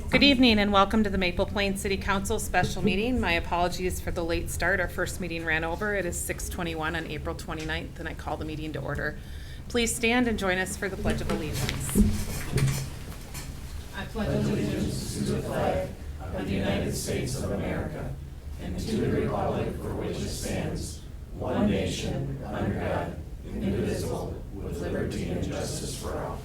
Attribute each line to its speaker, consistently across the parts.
Speaker 1: Good evening and welcome to the Maple Plain City Council special meeting. My apologies for the late start. Our first meeting ran over. It is 6:21 on April 29th and I call the meeting to order. Please stand and join us for the Pledge of Allegiance. I pledge allegiance
Speaker 2: to the flag of the United States of America and to the republic for which it stands, one nation, under God, indivisible, with liberty and justice for all.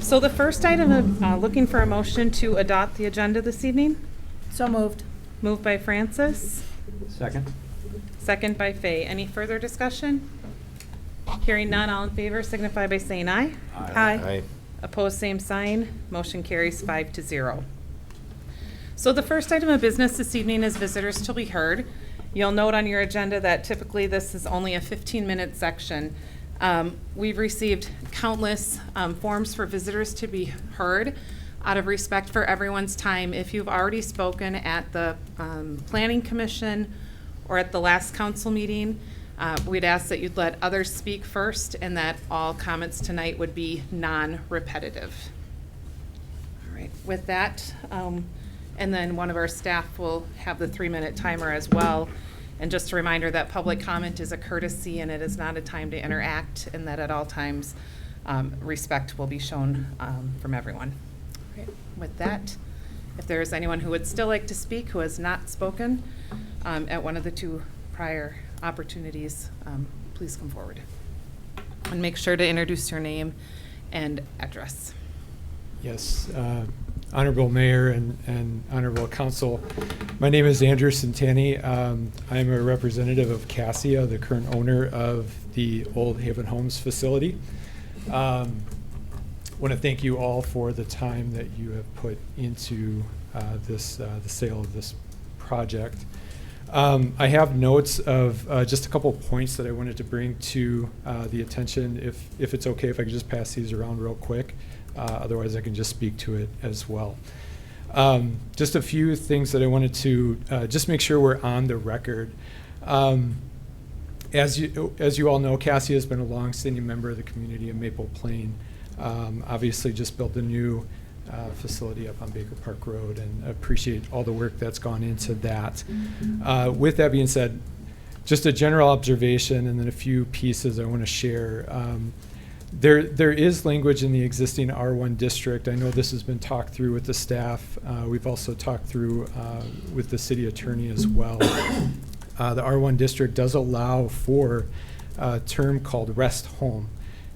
Speaker 1: So the first item of looking for a motion to adopt the agenda this evening.
Speaker 3: So moved.
Speaker 1: Moved by Francis.
Speaker 4: Second.
Speaker 1: Second by Fay. Any further discussion? Hearing none, all in favor signify by saying aye.
Speaker 3: Aye.
Speaker 1: Opposed, same sign. Motion carries 5-0. So the first item of business this evening is visitors to be heard. You'll note on your agenda that typically this is only a 15-minute section. We've received countless forms for visitors to be heard. Out of respect for everyone's time, if you've already spoken at the Planning Commission or at the last council meeting, we'd ask that you'd let others speak first and that all comments tonight would be non-repetitive. All right, with that, and then one of our staff will have the 3-minute timer as well. And just a reminder that public comment is a courtesy and it is not a time to interact, and that at all times respect will be shown from everyone. Okay. With that, if there is anyone who would still like to speak who has not spoken at one of the two prior opportunities, please come forward. And make sure to introduce your name and address.
Speaker 4: Yes, Honorable Mayor and Honorable Council, my name is Andrew Santani. I'm a representative of Cassia, the current owner of the Old Haven Homes facility. I want to thank you all for the time that you have put into the sale of this project. I have notes of just a couple points that I wanted to bring to the attention. If it's okay, if I could just pass these around real quick. Otherwise, I can just speak to it as well. Just a few things that I wanted to just make sure we're on the record. As you all know, Cassia has been a long-standing member of the community of Maple Plain. Obviously, just built a new facility up on Baker Park Road, and appreciate all the work that's gone into that. With that being said, just a general observation and then a few pieces I want to share. There is language in the existing R1 district. I know this has been talked through with the staff. We've also talked through with the city attorney as well. The R1 district does allow for a term called rest home.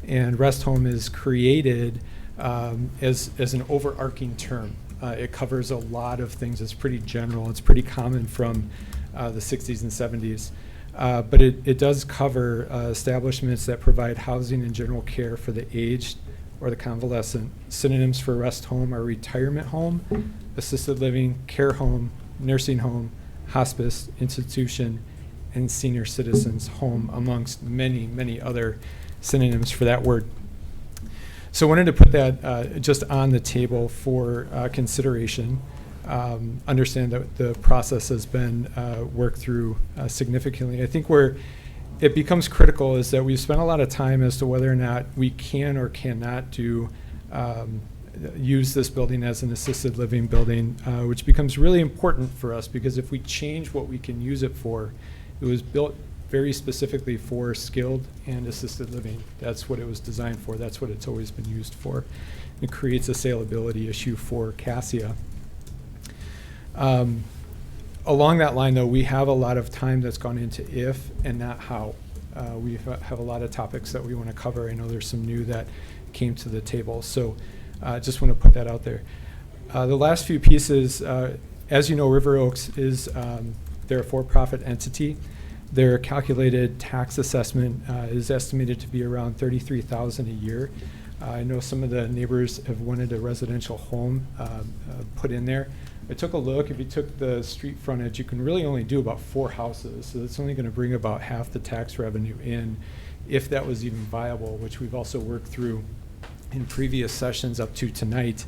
Speaker 4: And rest home is created as an overarching term. It covers a lot of things. It's pretty general. It's pretty common from the 60s and 70s. But it does cover establishments that provide housing and general care for the aged or the convalescent. Synonyms for rest home are retirement home, assisted living, care home, nursing home, hospice, institution, and senior citizens home, amongst many, many other synonyms for that word. So I wanted to put that just on the table for consideration. Understand that the process has been worked through significantly. I think where it becomes critical is that we've spent a lot of time as to whether or not we can or cannot use this building as an assisted living building, which becomes really important for us, because if we change what we can use it for, it was built very specifically for skilled and assisted living. That's what it was designed for. That's what it's always been used for. It creates a saleability issue for Cassia. Along that line, though, we have a lot of time that's gone into if and not how. We have a lot of topics that we want to cover. I know there's some new that came to the table, so just want to put that out there. The last few pieces, as you know, River Oaks is they're a for-profit entity. Their calculated tax assessment is estimated to be around $33,000 a year. I know some of the neighbors have wanted a residential home put in there. I took a look. If you took the street frontage, you can really only do about 4 houses. So it's only going to bring about half the tax revenue in, if that was even viable, which we've also worked through in previous sessions up to tonight,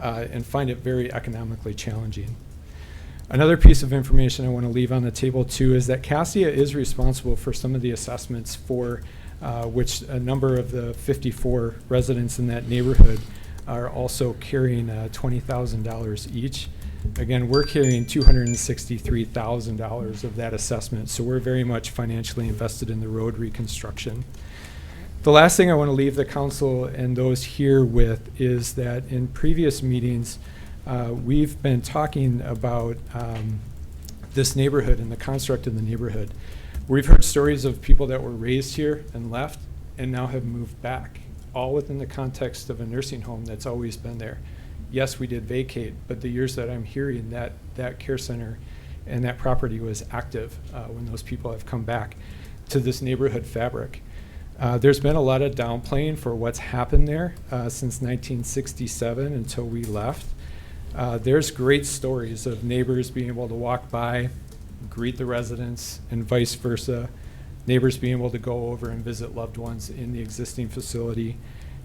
Speaker 4: and find it very economically challenging. Another piece of information I want to leave on the table too is that Cassia is responsible for some of the assessments for which a number of the 54 residents in that neighborhood are also carrying $20,000 each. Again, we're carrying $263,000 of that assessment, so we're very much financially invested in the road reconstruction. The last thing I want to leave the council and those here with is that in previous meetings, we've been talking about this neighborhood and the construct of the neighborhood. We've heard stories of people that were raised here and left and now have moved back, all within the context of a nursing home that's always been there. Yes, we did vacate, but the years that I'm hearing that care center and that property was active when those people have come back to this neighborhood fabric. There's been a lot of downplaying for what's happened there since 1967 until we left. There's great stories of neighbors being able to walk by, greet the residents, and vice versa. Neighbors being able to go over and visit loved ones in the existing facility.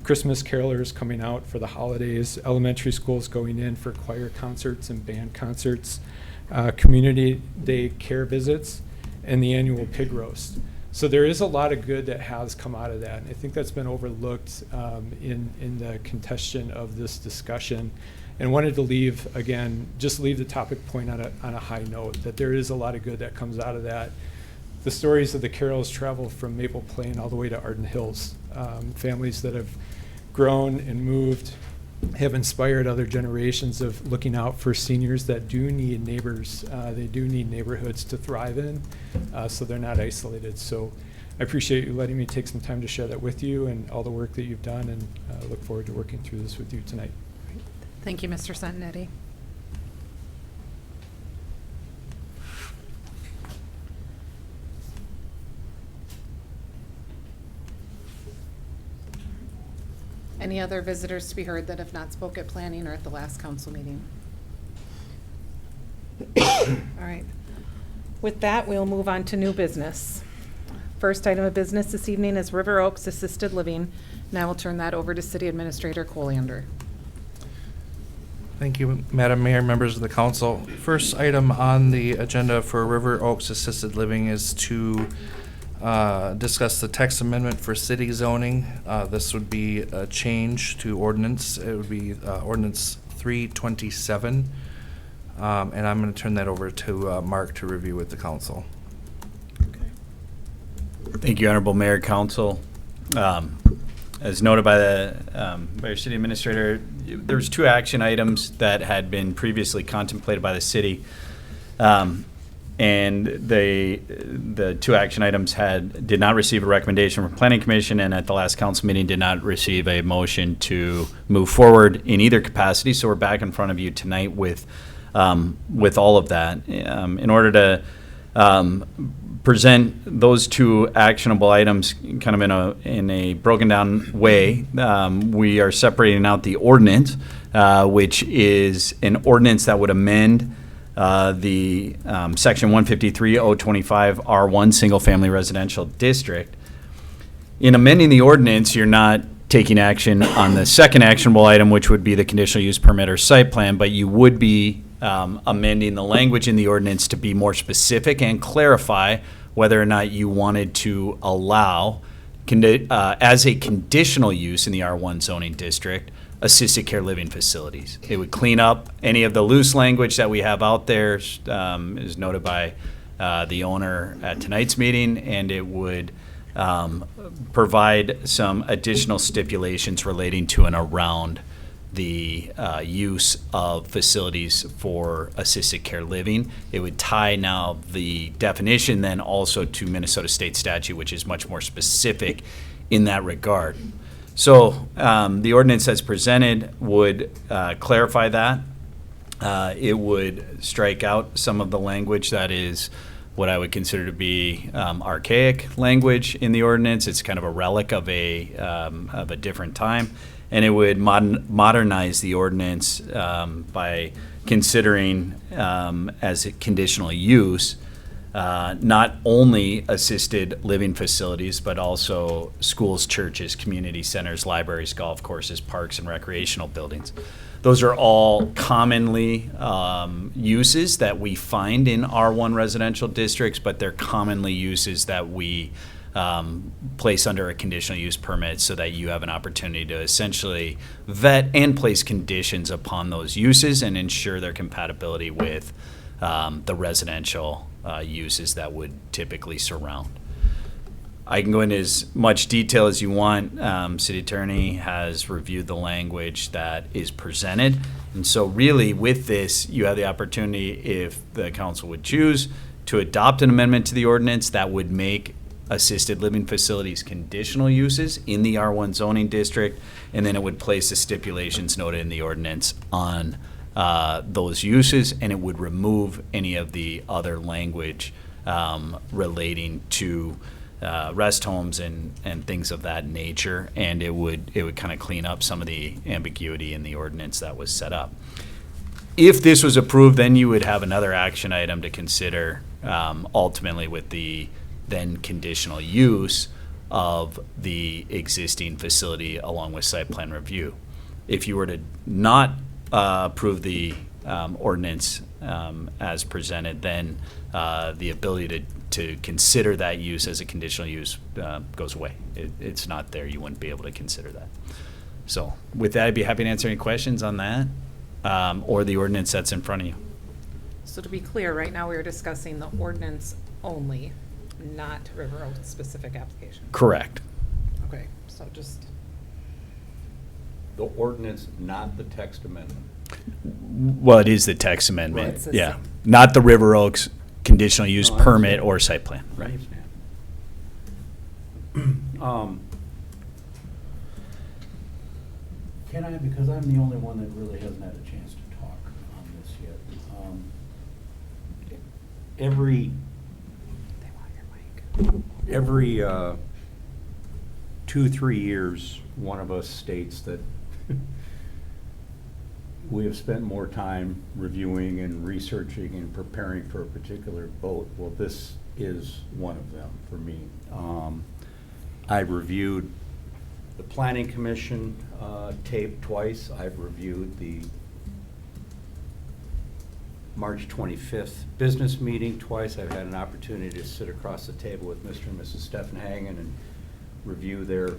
Speaker 4: Christmas carolers coming out for the holidays. Elementary schools going in for choir concerts and band concerts. Community day care visits, and the annual pig roast. So there is a lot of good that has come out of that. And I think that's been overlooked in the contention of this discussion. And wanted to leave the topic point on a high note, that there is a lot of good that comes out of that. The stories of the carols travel from Maple Plain all the way to Arden Hills. Families that have grown and moved have inspired other generations of looking out for seniors that do need neighbors. They do need neighborhoods to thrive in, so they're not isolated. So I appreciate you letting me take some time to share that with you and all the work that you've done, and look forward to working through this with you tonight.
Speaker 1: Thank you, Mr. Santinetti. Any other visitors to be heard that have not spoke at planning or at the last council meeting? All right. With that, we'll move on to new business. First item of business this evening is River Oaks Assisted Living. Now we'll turn that over to City Administrator Colander.
Speaker 3: Thank you, Madam Mayor, members of the council. First item on the agenda for River Oaks Assisted Living is to discuss the text amendment for city zoning. This would be a change to ordinance. It would be ordinance 327. And I'm going to turn that over to Mark to review with the council.
Speaker 5: Thank you, Honorable Mayor, Council. As noted by your city administrator, there's 2 action items that had been previously contemplated by the city. And the 2 action items did not receive a recommendation from Planning Commission, and at the last council meeting did not receive a motion to move forward in either capacity. So we're back in front of you tonight with all of that. In order to present those 2 actionable items kind of in a broken down way, we are separating out the ordinance, which is an ordinance that would amend the section 153.025 R1 single family residential district. In amending the ordinance, you're not taking action on the second actionable item, which would be the conditional use permit or site plan, but you would be amending the language in the ordinance to be more specific and clarify whether or not you wanted to allow, as a conditional use in the R1 zoning district, assisted care living facilities. It would clean up any of the loose language that we have out there, as noted by the owner at tonight's meeting, and it would provide some additional stipulations relating to and around the use of facilities for assisted care living. It would tie now the definition then also to Minnesota state statute, which is much more specific in that regard. So the ordinance as presented would clarify that. It would strike out some of the language that is what I would consider to be archaic language in the ordinance. It's kind of a relic of a different time. And it would modernize the ordinance by considering as a conditional use not only assisted living facilities, but also schools, churches, community centers, libraries, golf courses, parks, and recreational buildings. Those are all commonly uses that we find in R1 residential districts, but they're commonly uses that we place under a conditional use permit so that you have an opportunity to essentially vet and place conditions upon those uses and ensure their compatibility with the residential uses that would typically surround. I can go into as much detail as you want. City Attorney has reviewed the language that is presented. And so really with this, you have the opportunity, if the council would choose, to adopt an amendment to the ordinance that would make assisted living facilities conditional uses in the R1 zoning district, and then it would place the stipulations noted in the ordinance on those uses, and it would remove any of the other language relating to rest homes and things of that nature, and it would kind of clean up some of the ambiguity in the ordinance that was set up. If this was approved, then you would have another action item to consider ultimately with the then conditional use of the existing facility along with site plan review. If you were to not approve the ordinance as presented, then the ability to consider that use as a conditional use goes away. It's not there. You wouldn't be able to consider that. So with that, I'd be happy to answer any questions on that or the ordinance that's in front of you.
Speaker 1: So to be clear, right now we are discussing the ordinance only, not River Oaks specific application.
Speaker 5: Correct.
Speaker 1: Okay, so just,
Speaker 6: The ordinance, not the text amendment.
Speaker 5: Well, it is the text amendment.
Speaker 1: Right. It's the
Speaker 5: Yeah.
Speaker 1: same.
Speaker 5: Not the River Oaks conditional use
Speaker 6: No, I
Speaker 5: permit
Speaker 6: understand.
Speaker 5: or site plan.
Speaker 6: I
Speaker 5: Right.
Speaker 6: understand. Can I, because I'm the only one that really hasn't had a chance to talk on this yet. Every
Speaker 1: they want your mic.
Speaker 6: every 2-3 years, one of us states that we have spent more time reviewing and researching and preparing for a particular vote. Well, this is one of them for me. I reviewed the Planning Commission tape twice. I've reviewed the March 25th business meeting twice. I've had an opportunity to sit across the table with Mr. and Mrs. Steffenhagen and review their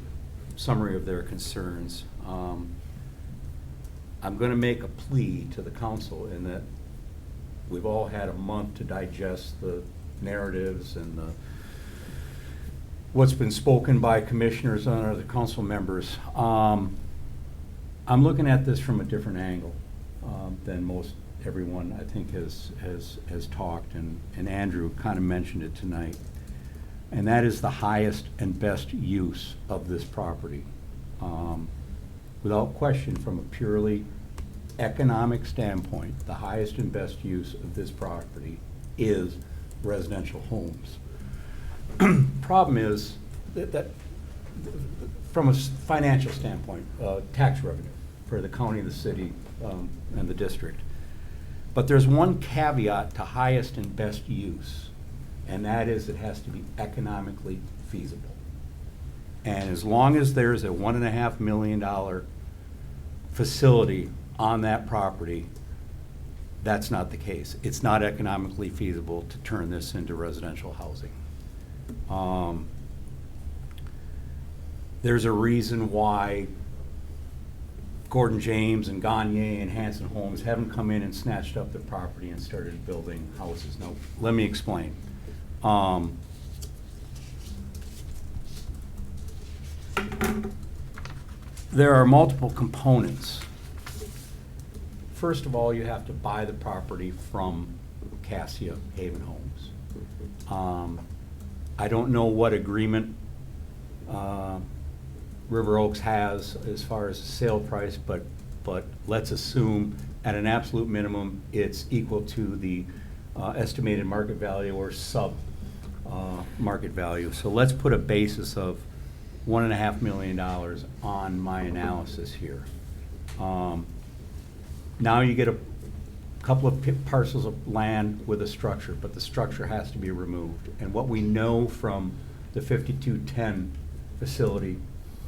Speaker 6: summary of their concerns. I'm going to make a plea to the council in that we've all had a month to digest the narratives and what's been spoken by commissioners and other council members. I'm looking at this from a different angle than most everyone I think has talked, and Andrew kind of mentioned it tonight. And that is the highest and best use of this property. Without question, from a purely economic standpoint, the highest and best use of this property is residential homes. Problem is that from a financial standpoint, tax revenue for the county, the city, and the district. But there's one caveat to highest and best use, and that is it has to be economically feasible. And as long as there's a $1.5 million facility on that property, that's not the case. It's not economically feasible to turn this into residential housing. There's a reason why Gordon James and Gagne and Hanson Homes haven't come in and snatched up the property and started building houses. Now, let me explain. There are multiple components. First of all, you have to buy the property from Cassia Haven Homes. I don't know what agreement River Oaks has as far as the sale price, but let's assume at an absolute minimum, it's equal to the estimated market value or sub market value. So let's put a basis of $1.5 million on my analysis here. Now you get couple of parcels of land with a structure, but the structure has to be removed. And what we know from the 5210 facility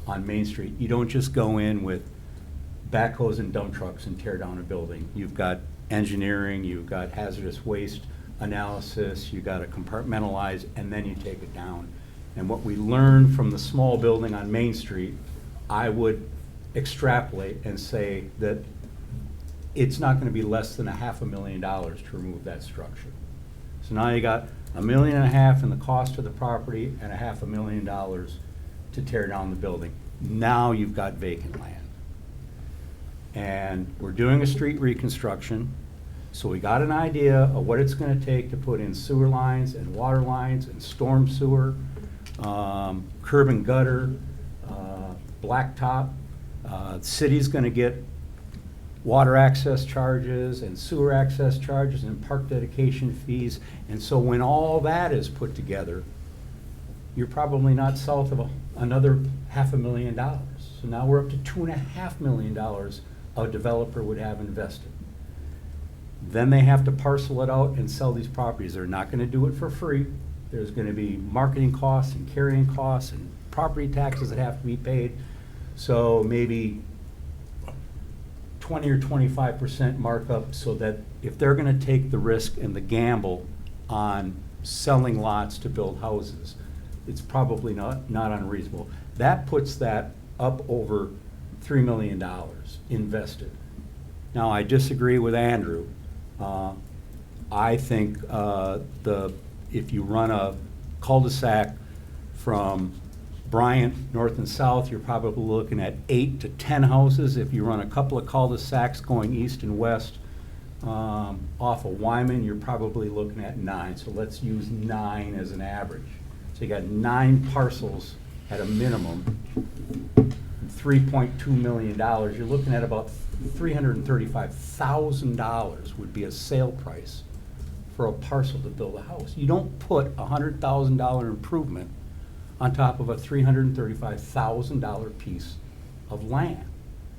Speaker 6: on Main Street, you don't just go in with backhoes and dump trucks and tear down a building. You've got engineering, you've got hazardous waste analysis, you've got to compartmentalize, and then you take it down. And what we learned from the small building on Main Street, I would extrapolate and say that it's not going to be less than $500,000 to remove that structure. So now you got $1.5 million in the cost of the property and $500,000 to tear down the building. Now you've got vacant land. And we're doing a street reconstruction, so we got an idea of what it's going to take to put in sewer lines and water lines and storm sewer, curb and gutter, blacktop. City's going to get water access charges and sewer access charges and park dedication fees. And so when all that is put together, you're probably not south of another $500,000. So now we're up to $2.5 million a developer would have invested. Then they have to parcel it out and sell these properties. They're not going to do it for free. There's going to be marketing costs and carrying costs and property taxes that have to be paid. So maybe 20 or 25% markup, so that if they're going to take the risk and the gamble on selling lots to build houses, it's probably not unreasonable. That puts that up over $3 million invested. Now, I disagree with Andrew. I think if you run a cul-de-sac from Bryant, north and south, you're probably looking at 8 to 10 houses. If you run a couple of cul-de-sacs going east and west off of Wyman, you're probably looking at 9. So let's use 9 as an average. So you got 9 parcels at a minimum, $3.2 million. You're looking at about $335,000 would be a sale price for a parcel to build a house. You don't put a $100,000 improvement on top of a $335,000 piece of land.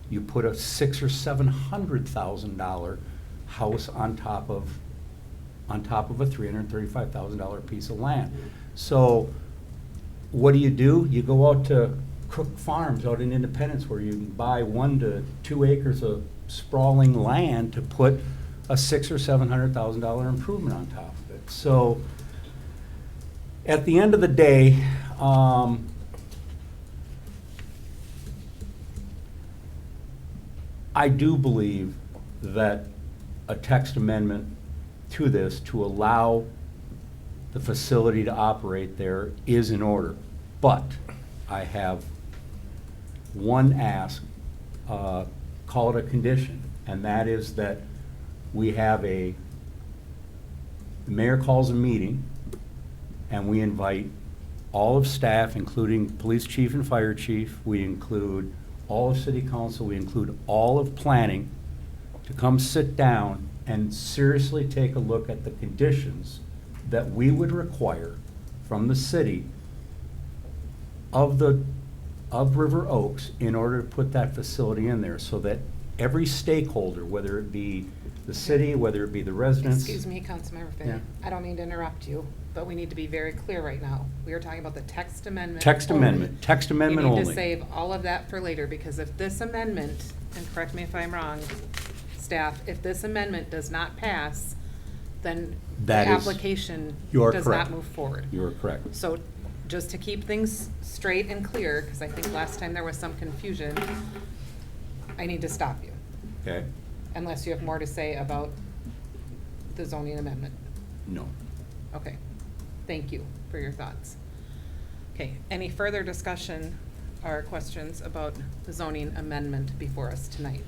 Speaker 6: You put a $600,000 or $700,000 house on top of a $335,000 piece of land. So what do? You go out to Cook Farms out in Independence, where you can buy 1 to 2 acres of sprawling land to put a $600,000 or $700,000 improvement on top of it. So at the end of the day, I do believe that a text amendment to this to allow the facility to operate there is in order. But I have one ask, call it a condition, and that is that we have the mayor calls a meeting, and we invite all of staff, including police chief and fire chief, we include all of city council, we include all of planning, to come sit down and seriously take a look at the conditions that we would require from the city of River Oaks in order to put that facility in there, so that every stakeholder, whether it be the city, whether it be the residents.
Speaker 1: Excuse me, Councilmember Finn.
Speaker 6: Yeah.
Speaker 1: I don't mean to interrupt you, but we need to be very clear right now. We are talking about the text amendment.
Speaker 6: Text
Speaker 1: only.
Speaker 6: amendment, text amendment
Speaker 1: You need
Speaker 6: only.
Speaker 1: to save all of that for later, because if this amendment, and correct me if I'm wrong, staff, if this amendment does not pass, then the
Speaker 6: That is-
Speaker 1: application
Speaker 6: you are
Speaker 1: does
Speaker 6: correct.
Speaker 1: not move forward.
Speaker 6: You are correct.
Speaker 1: So just to keep things straight and clear, because I think last time there was some confusion, I need to stop you,
Speaker 6: Okay?
Speaker 1: unless you have more to say about the zoning amendment.
Speaker 6: No.
Speaker 1: Okay, thank you for your thoughts. Okay, any further discussion or questions about the zoning amendment before us tonight?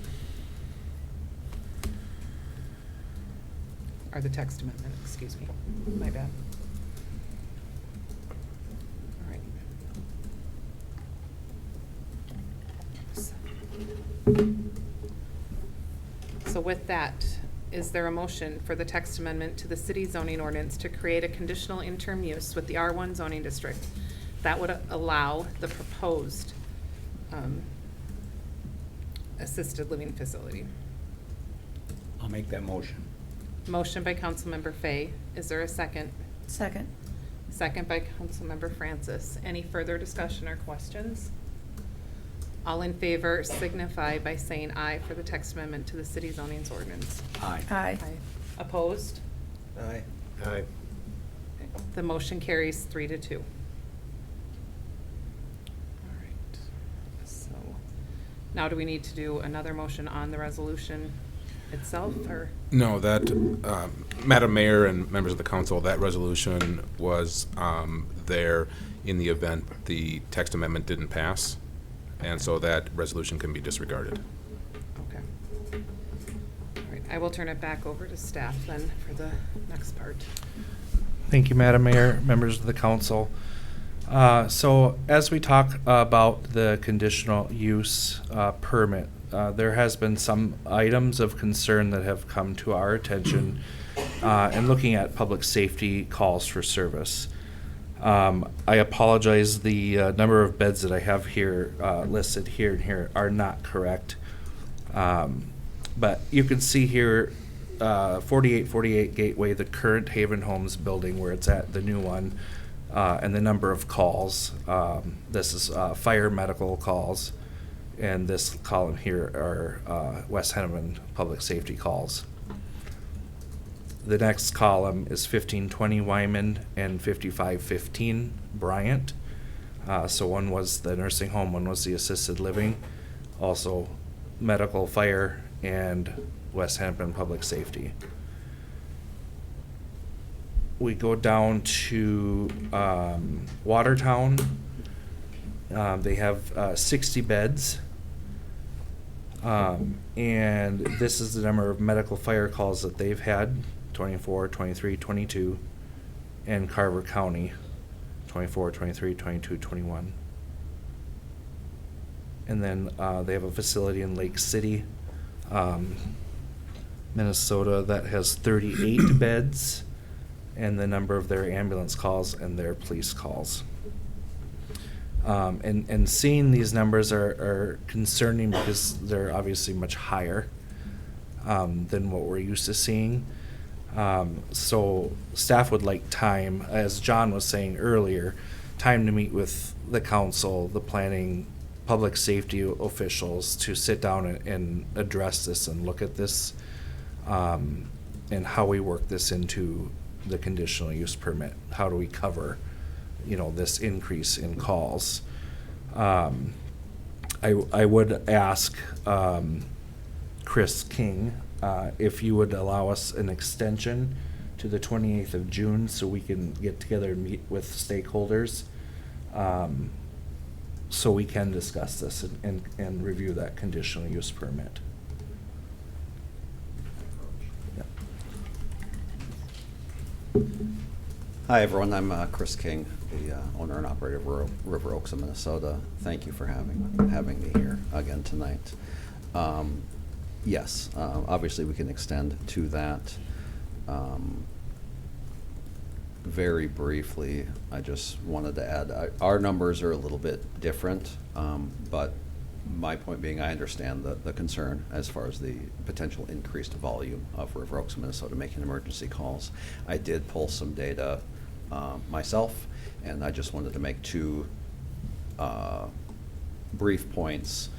Speaker 1: Or the text amendment, excuse me, my bad. All right. So with that, is there a motion for the text amendment to the city zoning ordinance to create a conditional interim use with the R1 zoning district that would allow the proposed assisted living facility?
Speaker 6: I'll make that motion.
Speaker 1: Motion by Councilmember Fay. Is there a second?
Speaker 7: Second.
Speaker 1: Second by Councilmember Francis. Any further discussion or questions? All in favor signify by saying aye for the text amendment to the city zoning's ordinance.
Speaker 6: Aye.
Speaker 7: Aye.
Speaker 1: Opposed?
Speaker 2: Aye. Aye.
Speaker 1: The motion carries 3-2. All right. So now do we need to do another motion on the resolution itself, or?
Speaker 8: No, that, Madam Mayor and members of the council, that resolution was there in the event the text amendment didn't pass, and so that resolution can be disregarded.
Speaker 1: Okay. All right, I will turn it back over to staff then for the next part.
Speaker 3: Thank you, Madam Mayor, members of the council. So as we talk about the conditional use permit, there has been some items of concern that have come to our attention in looking at public safety calls for service. I apologize, the number of beds that I have here listed here and here are not correct. But you can see here 4848 Gateway, the current Haven Homes building where it's at, the new one, and the number of calls. This is fire medical calls, and this column here are West Hennepin public safety calls. The next column is 1520 Wyman and 5515 Bryant. So one was the nursing home, one was the assisted living, also medical, fire, and West Hennepin Public Safety. We go down to Watertown. They have 60 beds. And this is the number of medical fire calls that they've had, 24, 23, 22. And Carver County, 24, 23, 22, 21. And then they have a facility in Lake City, Minnesota, that has 38 beds, and the number of their ambulance calls and their police calls. And seeing these numbers are concerning because they're obviously much higher than what we're used to seeing. So staff would like time, as John was saying earlier, time to meet with the council, the planning, public safety officials to sit down and address this and look at this, and how we work this into the conditional use permit. How do we cover, this increase in calls? I would ask Chris King if you would allow us an extension to the 28th of June so we can get together and meet with stakeholders, so we can discuss this and review that conditional use permit.
Speaker 9: Hi, everyone. I'm Chris King, the owner and operator of River Oaks of Minnesota. Thank you for having me here again tonight. Yes, obviously we can extend to that. Very briefly, I just wanted to add, our numbers are a little bit different, but my point being, I understand the concern as far as the potential increased volume of River Oaks, Minnesota making emergency calls. I did pull some data myself, and I just wanted to make two brief points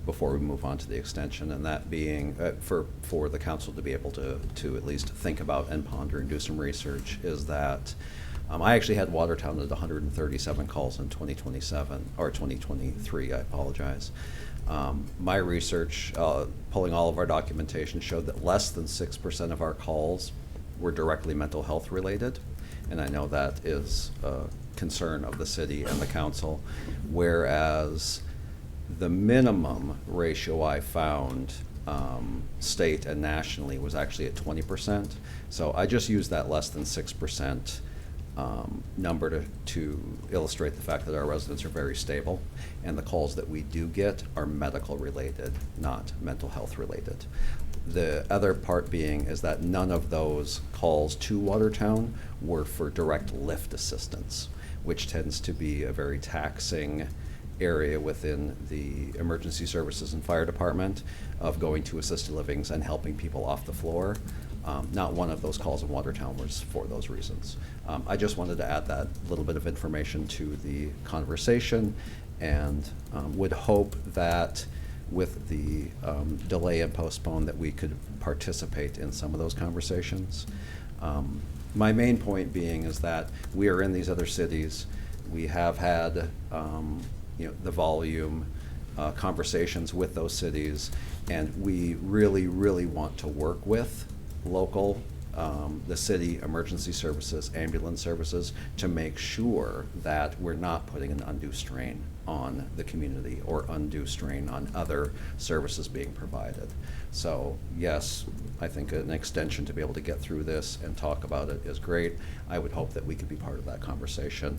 Speaker 9: before we move on to the extension, and that being for the council to be able to at least think about and ponder and do some research, is that I actually had Watertown at 137 calls in 2023, I apologize. My research, pulling all of our documentation, showed that less than 6% of our calls were directly mental health related, and I know that is a concern of the city and the council, whereas the minimum ratio I found state and nationally was actually at 20%. So I just used that less than 6% number to illustrate the fact that our residents are very stable, and the calls that we do get are medical related, not mental health related. The other part being is that none of those calls to Watertown were for direct lift assistance, which tends to be a very taxing area within the emergency services and fire department of going to assisted livings and helping people off the floor. Not one of those calls in Watertown was for those reasons. I just wanted to add that little bit of information to the conversation, and would hope that with the delay and postpone that we could participate in some of those conversations. My main point being is that we are in these other cities. We have had the volume conversations with those cities, and we really, really want to work with local, the city emergency services, ambulance services, to make sure that we're not putting an undue strain on the community or undue strain on other services being provided. So yes, I think an extension to be able to get through this and talk about it is great. I would hope that we could be part of that conversation,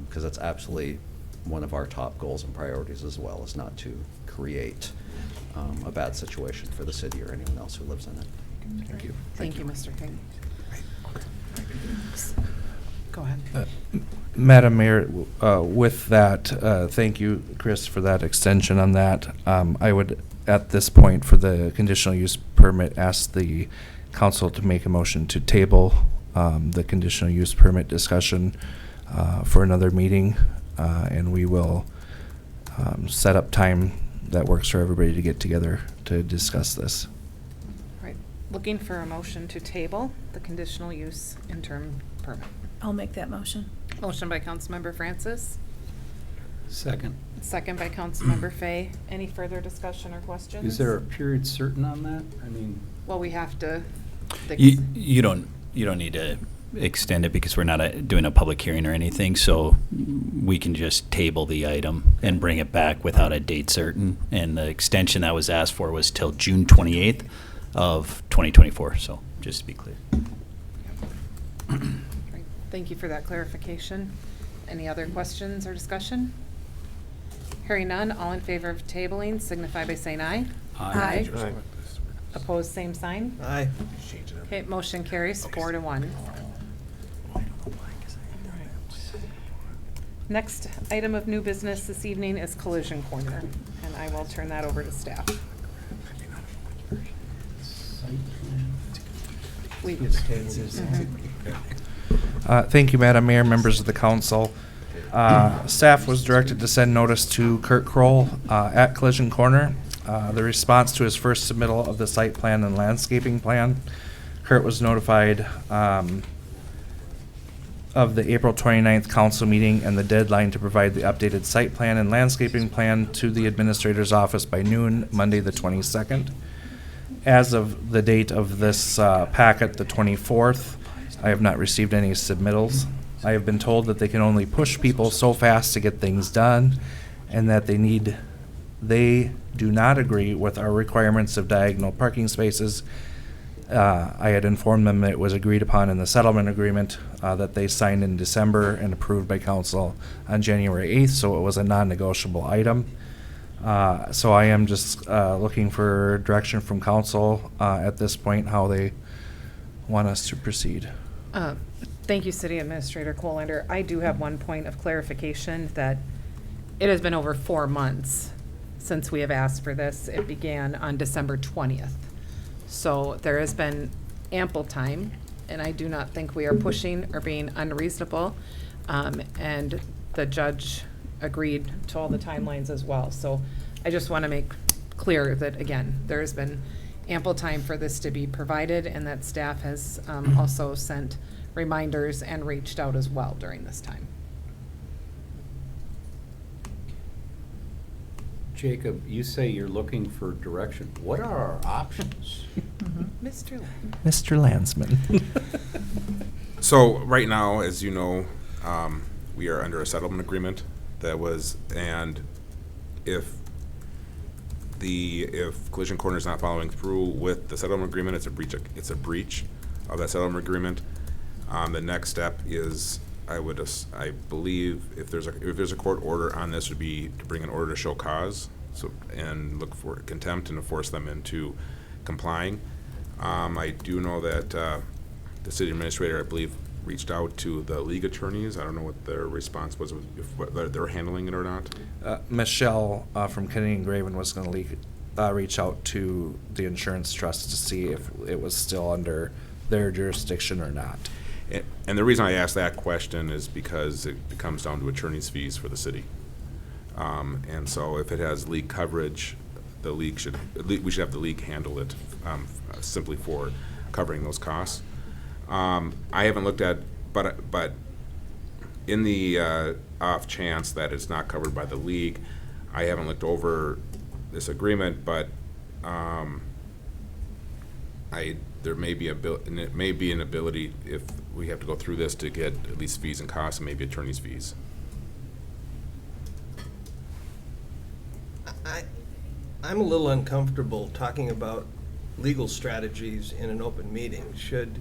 Speaker 9: because it's absolutely one of our top goals and priorities as well, is not to create a bad situation for the city or anyone else who lives in it.
Speaker 3: Thank you.
Speaker 1: Thank you, Mr. King. Go ahead.
Speaker 3: Madam Mayor, with that, thank you, Chris, for that extension on that. I would, at this point, for the conditional use permit, ask the council to make a motion to table the conditional use permit discussion for another meeting, and we will set up time that works for everybody to get together to discuss this.
Speaker 1: Right. Looking for a motion to table the conditional use interim permit.
Speaker 7: I'll make that motion.
Speaker 1: Motion by Councilmember Francis,
Speaker 6: Second.
Speaker 1: second by Councilmember Fay. Any further discussion or questions?
Speaker 6: Is there a period certain on that? I mean,
Speaker 1: Well, we have to.
Speaker 10: You don't need to extend it because we're not doing a public hearing or anything, so we can just table the item and bring it back without a date certain. And the extension that was asked for was till June 28th of 2024, so just to be clear.
Speaker 1: Right. Thank you for that clarification. Any other questions or discussion? Hearing none, all in favor of tabling signify by saying aye.
Speaker 7: Aye.
Speaker 1: Opposed, same sign.
Speaker 2: Aye.
Speaker 1: Okay, motion carries 4-1. Next item of new business this evening is Collision Corner, and I will turn that over to staff. We-
Speaker 3: Thank you, Madam Mayor, members of the council. Staff was directed to send notice to Kurt Kroll at Collision Corner. The response to his first submittal of the site plan and landscaping plan. Kurt was notified of the April 29th council meeting and the deadline to provide the updated site plan and landscaping plan to the administrator's office by noon, Monday the 22nd. As of the date of this packet, the 24th, I have not received any submittals. I have been told that they can only push people so fast to get things done, and that they do not agree with our requirements of diagonal parking spaces. I had informed them that it was agreed upon in the settlement agreement that they signed in December and approved by council on January 8th, so it was a non-negotiable item. So I am just looking for direction from council at this point, how they want us to proceed.
Speaker 1: Thank you, City Administrator Colander. I do have one point of clarification, that it has been over 4 months since we have asked for this. It began on December 20th. So there has been ample time, and I do not think we are pushing or being unreasonable. And the judge agreed to all the timelines as well. So I just want to make clear that, again, there has been ample time for this to be provided, and that staff has also sent reminders and reached out as well during this time.
Speaker 6: Jacob, you say you're looking for direction. What are our options?
Speaker 1: Mr. Lang.
Speaker 3: Mr. Landsman.
Speaker 8: So right now, as you know, we are under a settlement agreement and if Collision Corner is not following through with the settlement agreement, it's a breach of that settlement agreement. The next step is, I believe, if there's a court order on this, would be to bring an order to show cause, and look for contempt and to force them into complying. I do know that the city administrator, I believe, reached out to the league attorneys. I don't know what their response was, if whether they're handling it or not.
Speaker 3: Michelle from Kennedy and Graven was going to reach out to the insurance trust to see if it was still under their jurisdiction or not.
Speaker 8: And the reason I ask that question is because it comes down to attorney's fees for the city. And so if it has league coverage, we should have the league handle it simply for covering those costs. I haven't looked at, but in the off chance that it's not covered by the league, I haven't looked over this agreement, but there may be an ability, if we have to go through this, to get at least fees and costs and maybe attorney's fees.
Speaker 2: I'm a little uncomfortable talking about legal strategies in an open meeting. Should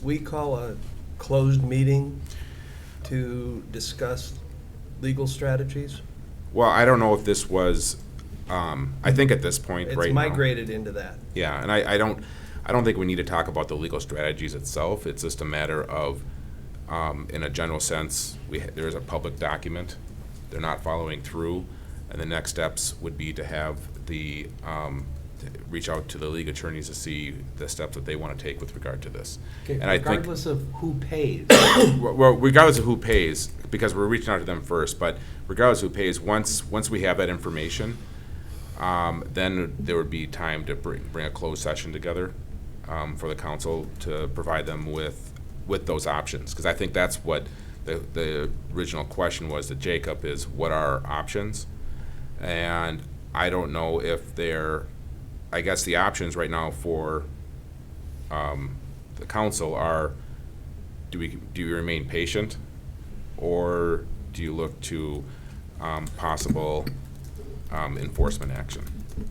Speaker 2: we call a closed meeting to discuss legal strategies?
Speaker 8: Well, I don't know if this was, I think at this point right
Speaker 2: It's
Speaker 8: now.
Speaker 2: migrated into that.
Speaker 8: Yeah, and I don't think we need to talk about the legal strategies itself. It's just a matter of, in a general sense, there is a public document. They're not following through, and the next steps would be to have to reach out to the league attorneys to see the steps that they want to take with regard to this.
Speaker 6: Okay,
Speaker 8: And I think,
Speaker 6: regardless of who pays,
Speaker 8: well, regardless of who pays, because we're reaching out to them first, but regardless of who pays, once we have that information, then there would be time to bring a closed session together for the council to provide them with those options. Because I think that's what the original question was to Jacob, is what are our options? And I don't know if I guess the options right now for the council are, do you remain patient, or do you look to possible enforcement action?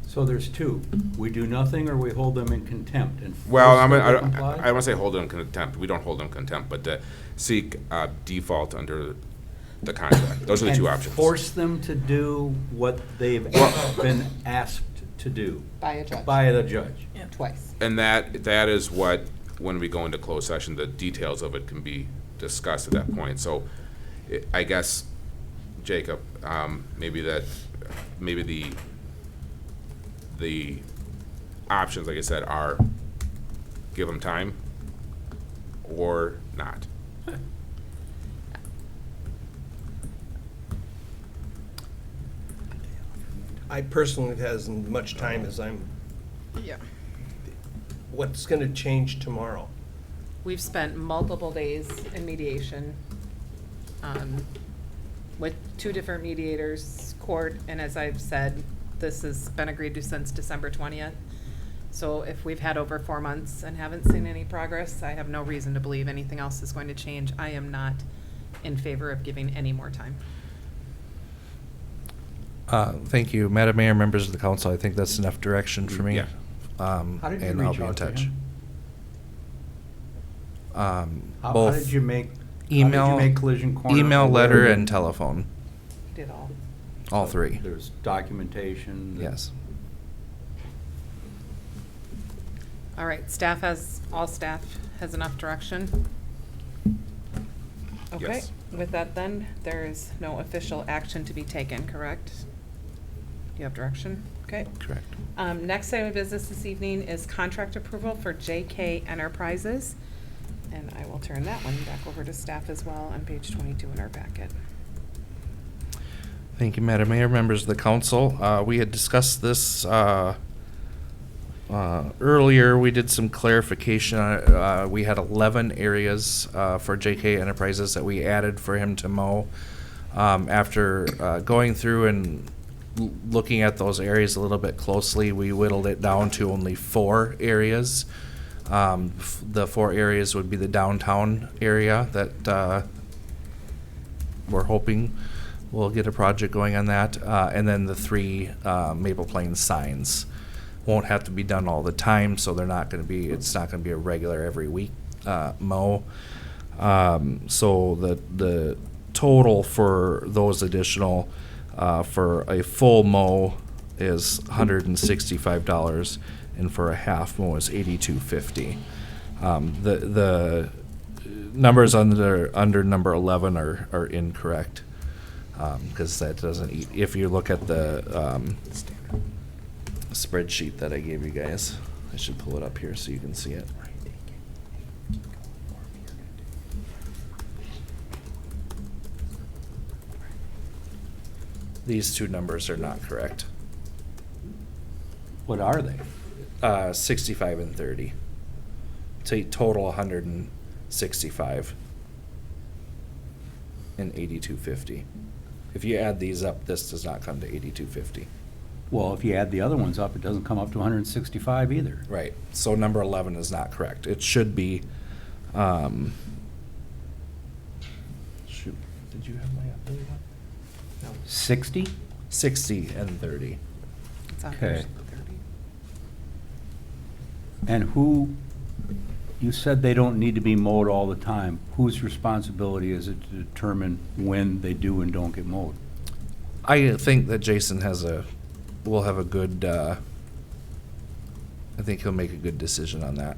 Speaker 6: so there's two. We do nothing, or we hold them in contempt and
Speaker 8: Well,
Speaker 6: force them
Speaker 8: I
Speaker 6: to comply?
Speaker 8: don't want to say hold them in contempt. We don't hold them in contempt, but to seek default under the contract. Those are the two
Speaker 6: And
Speaker 8: options.
Speaker 6: force them to do what they've been asked to do
Speaker 1: By a judge.
Speaker 6: by the judge.
Speaker 1: Twice.
Speaker 8: And that is what, when we go into closed session, the details of it can be discussed at that point. So I guess, Jacob, maybe the options, like I said, are give them time or not.
Speaker 2: I personally have as much time as
Speaker 1: Yeah.
Speaker 2: what's going to change tomorrow?
Speaker 1: We've spent multiple days in mediation with two different mediators, court, and as I've said, this has been agreed to since December 20th. So if we've had over 4 months and haven't seen any progress, I have no reason to believe anything else is going to change. I am not in favor of giving any more time.
Speaker 3: Thank you, Madam Mayor, members of the council. I think that's enough direction for me.
Speaker 8: Yeah.
Speaker 6: How did you
Speaker 3: And I'll
Speaker 6: reach
Speaker 3: be in
Speaker 6: out to
Speaker 3: touch.
Speaker 6: him? How
Speaker 3: Both
Speaker 6: did you make,
Speaker 3: email,
Speaker 6: Collision Corner?
Speaker 3: email,
Speaker 6: aware
Speaker 3: letter,
Speaker 6: that
Speaker 3: and telephone,
Speaker 1: Did all.
Speaker 3: all three.
Speaker 6: There's documentation? that-
Speaker 3: Yes.
Speaker 1: All right, all staff has enough direction? Okay,
Speaker 8: Yes.
Speaker 1: with that then, there is no official action to be taken, correct? You have direction? Okay.
Speaker 3: Correct.
Speaker 1: Next item of business this evening is contract approval for JK Enterprises. And I will turn that one back over to staff as well on page 22 in our packet.
Speaker 3: Thank you, Madam Mayor, members of the council. We had discussed this earlier. We did some clarification on it. We had 11 areas for JK Enterprises that we added for him to mow. After going through and looking at those areas a little bit closely, we whittled it down to only 4 areas. The 4 areas would be the downtown area that we're hoping we'll get a project going on that, and then the 3 Maple Plains signs. Won't have to be done all the time, so it's not gonna be a regular every week mow. So the total for those additional, for a full mow is $165, and for a half mow is $82.50. The numbers under number 11 are incorrect, because that doesn't, if you look at the spreadsheet that I gave you guys. I should pull it up here so you can see it. These two numbers are not correct.
Speaker 6: What are they?
Speaker 3: 65 and 30. To total 165 and 8250. If you add these up, this does not come to 8250.
Speaker 6: Well, if you add the other ones up, it doesn't come up to 165 either.
Speaker 3: Right. So number 11 is not correct. It should be. Shoot. Did you have my updated one? No.
Speaker 6: 60?
Speaker 3: 60 and 30.
Speaker 1: It's on
Speaker 6: Okay.
Speaker 1: page 30.
Speaker 6: And who, you said they don't need to be mowed all the time. Whose responsibility is it to determine when they do and don't get mowed?
Speaker 3: I think that Jason will have a good, I think he'll make a good decision on that.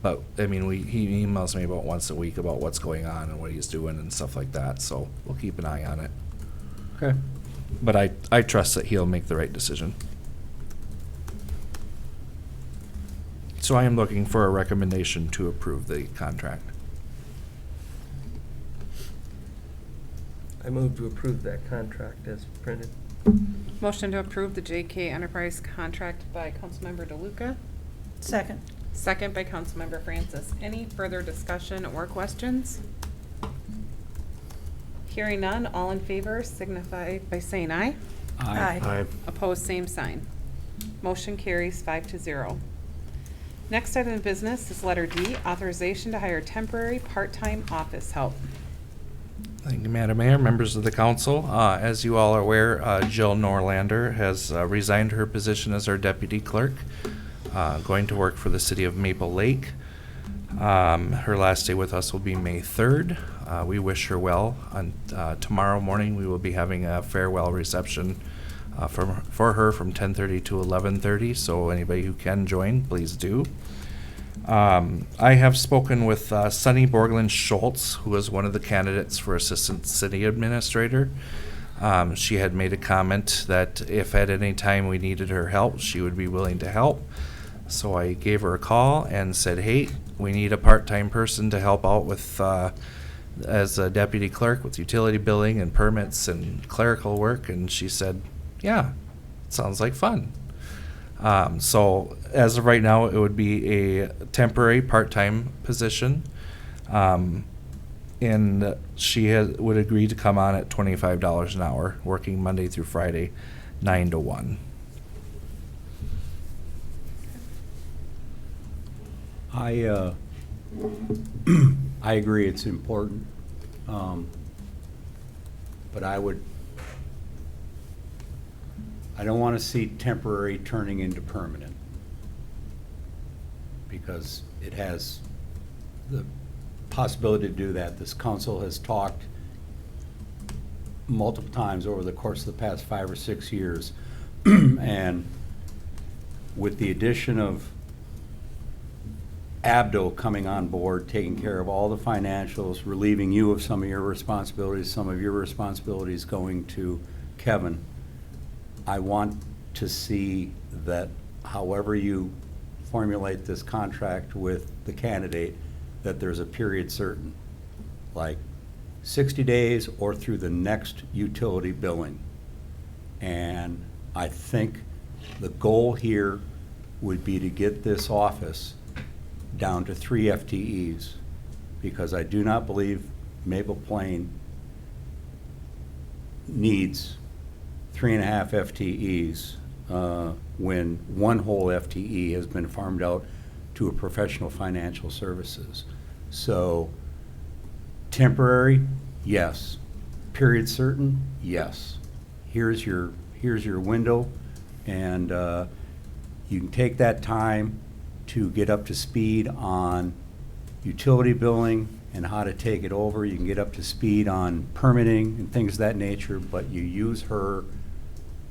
Speaker 3: But, I mean, he emails me about once a week about what's going on and what he's doing and stuff like that, so we'll keep an eye on it.
Speaker 6: Okay.
Speaker 3: But I trust that he'll make the right decision. So I am looking for a recommendation to approve the contract.
Speaker 2: I move to approve that contract as printed.
Speaker 1: Motion to approve the JK Enterprise contract by Councilmember DeLuca,
Speaker 7: Second.
Speaker 1: second by Councilmember Francis. Any further discussion or questions? Hearing none, all in favor signify by saying aye.
Speaker 7: Aye.
Speaker 1: Opposed, same sign. Motion carries 5-0. Next item of business is letter D, authorization to hire temporary part-time office help.
Speaker 3: Thank you, Madam Mayor, members of the council. As you all are aware, Jill Norlander has resigned her position as our deputy clerk, going to work for the city of Maple Lake. Her last day with us will be May 3rd. We wish her well. On tomorrow morning, we will be having a farewell reception for her from 10:30 to 11:30. So anybody who can join, please do. I have spoken with Sunny Borglund Schultz, who is one of the candidates for assistant city administrator. She had made a comment that if at any time we needed her help, she would be willing to help. So I gave her a call and said, hey, we need a part-time person to help out with, as a deputy clerk, with utility billing and permits and clerical work. And she said, yeah, sounds like fun. So as of right now, it would be a temporary part-time position. And she would agree to come on at $25 an hour, working Monday through Friday, 9 to 1.
Speaker 6: I agree it's important. But I don't want to see temporary turning into permanent, because it has the possibility to do that. This council has talked multiple times over the course of the past 5 or 6 years, and with the addition of Abdo coming on board, taking care of all the financials, relieving you of some of your responsibilities, some of your responsibilities going to Kevin, I want to see that however you formulate this contract with the candidate, that there's a period certain, like 60 days or through the next utility billing. And I think the goal here would be to get this office down to 3 FTEs, because I do not believe Maple Plain needs 3.5 FTEs when one whole FTE has been farmed out to a professional financial services. So temporary, yes. Period certain, yes. Here's your window, and you can take that time to get up to speed on utility billing and how to take it over. You can get up to speed on permitting and things of that nature, but you use her,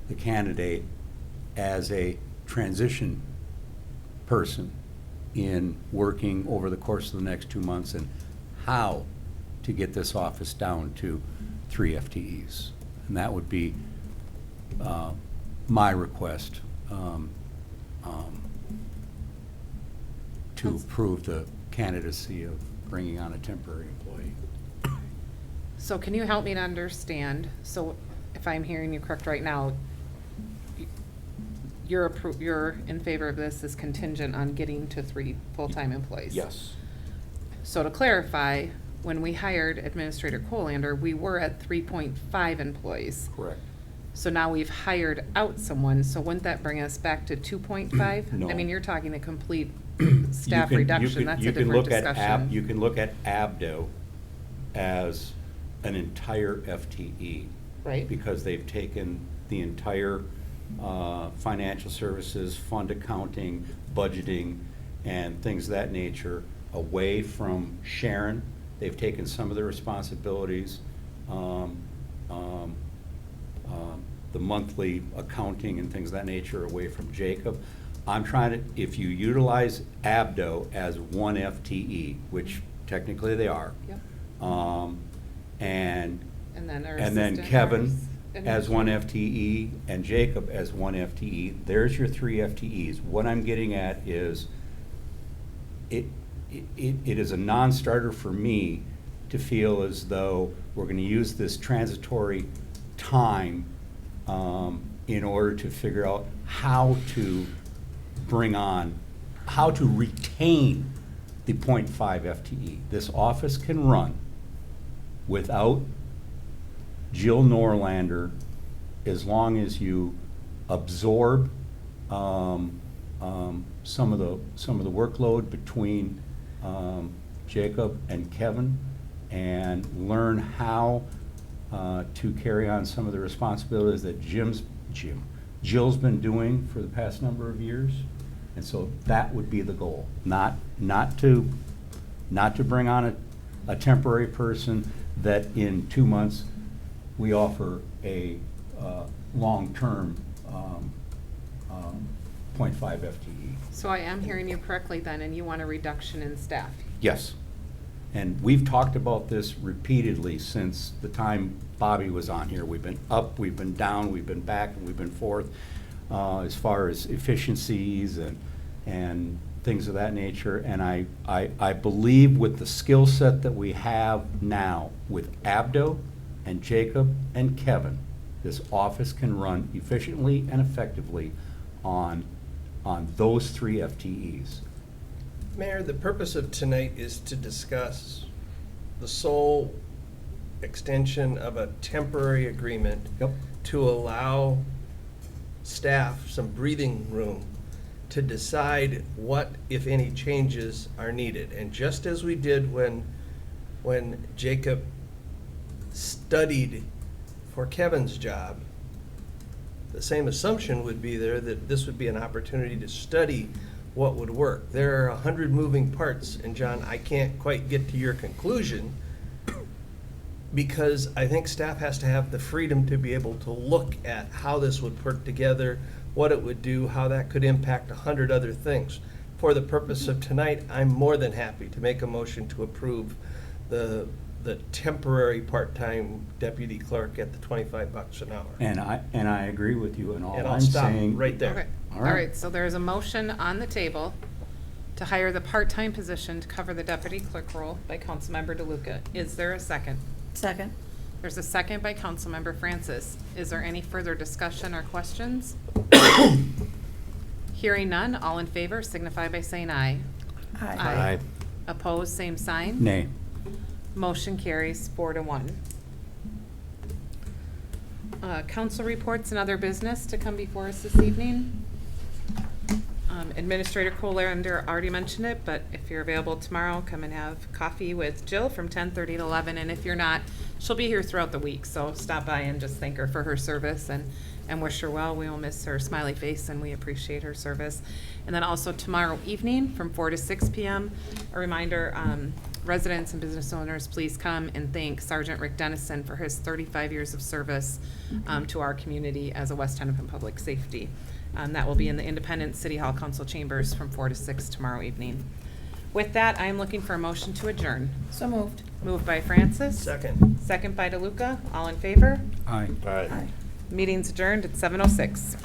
Speaker 6: the candidate, as a transition person in working over the course of the next 2 months and how to get this office down to 3 FTEs. And that would be my request to approve the candidacy of bringing on a temporary employee.
Speaker 1: So can you help me to understand? So if I'm hearing you correct right now, you're in favor of this is contingent on getting to 3 full-time employees?
Speaker 6: Yes.
Speaker 1: So to clarify, when we hired Administrator Colander, we were at 3.5 employees.
Speaker 6: Correct.
Speaker 1: So now we've hired out someone, so wouldn't that bring us back to 2.5?
Speaker 6: No.
Speaker 1: I mean, you're talking a complete
Speaker 6: You
Speaker 1: staff
Speaker 6: can-
Speaker 1: reduction, that's a different discussion.
Speaker 6: You can look at Abdo as an entire FTE.
Speaker 1: Right.
Speaker 6: Because they've taken the entire financial services, fund accounting, budgeting, and things of that nature away from Sharon. They've taken some of the responsibilities, the monthly accounting and things of that nature away from Jacob. I'm trying to, if you utilize Abdo as one FTE, which technically they are.
Speaker 1: Yep.
Speaker 6: And
Speaker 1: And then our
Speaker 6: and then
Speaker 1: assistant,
Speaker 6: Kevin
Speaker 1: ours,
Speaker 6: as one FTE and Jacob as one FTE. There's your 3 FTEs. What I'm getting at is it is a non-starter for me to feel as though we're going to use this transitory time in order to figure out how to bring on, how to retain the 0.5 FTE. This office can run without Jill Norlander as long as you absorb some of the workload between Jacob and Kevin and learn how to carry on some of the responsibilities that Jill's been doing for the past number of years. And so that would be the goal, not to bring on a temporary person that in 2 months we offer a long-term 0.5 FTE.
Speaker 1: So I am hearing you correctly then, and you want a reduction in staff?
Speaker 6: Yes. And we've talked about this repeatedly since the time Bobby was on here. We've been up, we've been down, we've been back, and we've been forth as far as efficiencies and things of that nature. And I believe with the skill set that we have now with Abdo and Jacob and Kevin, this office can run efficiently and effectively on those 3 FTEs.
Speaker 2: Mayor, the purpose of tonight is to discuss the sole extension of a temporary agreement
Speaker 6: Yep.
Speaker 2: to allow staff some breathing room to decide what, if any, changes are needed. And just as we did when Jacob studied for Kevin's job, the same assumption would be there that this would be an opportunity to study what would work. There are 100 moving parts, and John, I can't quite get to your conclusion because I think staff has to have the freedom to be able to look at how this would work together, what it would do, how that could impact 100 other things. For the purpose of tonight, I'm more than happy to make a motion to approve the temporary part-time deputy clerk at the $25 an hour.
Speaker 6: And I agree with you, and all
Speaker 2: And I'll
Speaker 6: I'm
Speaker 2: stop
Speaker 6: saying.
Speaker 2: right there.
Speaker 1: Okay,
Speaker 6: All
Speaker 1: all
Speaker 6: right.
Speaker 1: right, so there's a motion on the table to hire the part-time position to cover the deputy clerk role by Councilmember DeLuca. Is there a second?
Speaker 7: Second.
Speaker 1: There's a second by Councilmember Francis. Is there any further discussion or questions? Hearing none, all in favor signify by saying aye.
Speaker 7: Aye.
Speaker 1: Opposed, same sign.
Speaker 6: Nay.
Speaker 1: Motion carries 4-1. Council reports and other business to come before us this evening. Administrator Colander already mentioned it, but if you're available tomorrow, come and have coffee with Jill from 10:30 to 11. And if you're not, she'll be here throughout the week, so stop by and just thank her for her service and wish her well. We will miss her smiley face, and we appreciate her service. And then also tomorrow evening from 4 to 6 p.m., a reminder, residents and business owners, please come and thank Sergeant Rick Dennison for his 35 years of service to our community as a West Hennepin Public Safety. That will be in the Independent City Hall Council chambers from 4 to 6 tomorrow evening. With that, I am looking for a motion to adjourn.
Speaker 7: So moved.
Speaker 1: Moved by Francis.
Speaker 2: Second.
Speaker 1: Second by DeLuca. All in favor?
Speaker 6: Aye.
Speaker 7: Aye.
Speaker 1: Meeting's adjourned at 7:06.